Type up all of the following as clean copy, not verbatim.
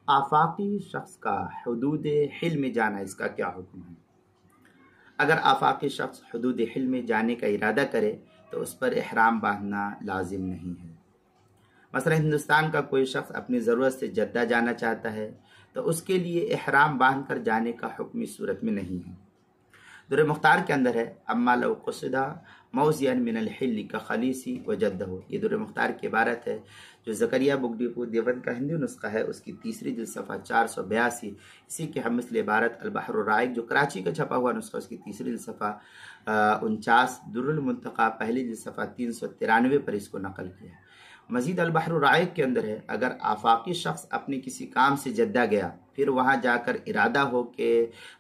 آفاقی شخص کا حدود حل میں جانا، اس کا کیا حکم ہے؟ اگر آفاقی شخص حدود حل میں جانے کا ارادہ کرے تو اس پر احرام باندھنا لازم نہیں ہے۔ مثلا ہندوستان کا کوئی شخص اپنی ضرورت سے جدہ جانا چاہتا ہے تو اس کے لیے احرام باندھ کر جانے کا حکم اس صورت میں نہیں ہے۔ در مختار کے اندر ہے اما لو قصدہ موضعا من الحل کخلیسی وجدہ، یہ در مختار کی عبارت ہے جو زکریہ بک ڈپو دیوبند کا ہندی نسخہ ہے، اس کی تیسری جلد صفحہ 482۔ اسی کے ہم مثل عبارت البحر الرائق جو کراچی کا چھپا ہوا نسخہ، اس کی تیسری جلد صفحہ 49، در المنتقى پہلی جلد صفحہ 393 پر اس کو نقل کیا ہے۔ مزید البحر الرائق کے اندر ہے اگر آفاقی شخص اپنے کسی کام سے جدہ گیا، پھر وہاں جا کر ارادہ ہو کہ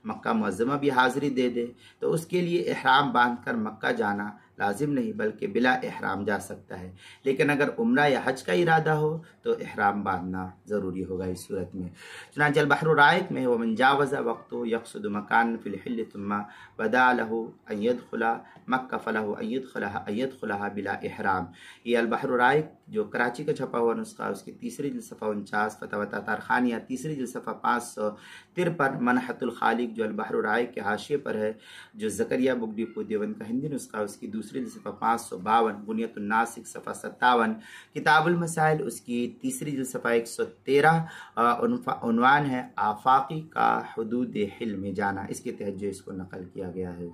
مکہ معظمہ بھی حاضری دے دے تو اس کے لیے احرام باندھ کر مکہ جانا لازم نہیں بلکہ بلا احرام جا سکتا ہے، لیکن اگر عمرہ یا حج کا ارادہ ہو تو احرام باندھنا ضروری ہوگا اس صورت میں۔ چنانچہ البحر الرائق میں ومن جاوز وقتہ یقصد مکان فی الحل ثم بدا له ان يدخل مکہ فلہ ان يدخلها بلا احرام، یہ البحر الرائق جو کراچی کا چھپا ہوا نسخہ، اس کی تیسری جلد صفحہ 49، فتاوی تارخانیہ تیسری جلد صفحہ 553، منحت الخالق جو البحر الرائق کے حاشیے پر ہے، جو زکریہ بک ڈپو دیوبند کا ہندی نسخہ، اس کی دوسری جلد صفحہ 552، بنیۃ الناسک صفحہ 57، کتاب المسائل اس کی تیسری جلد صفحہ 113، عنوان ہے آفاقی کا حدود حل میں جانا، اس کے تحت جو اس کو نقل کیا گیا ہے۔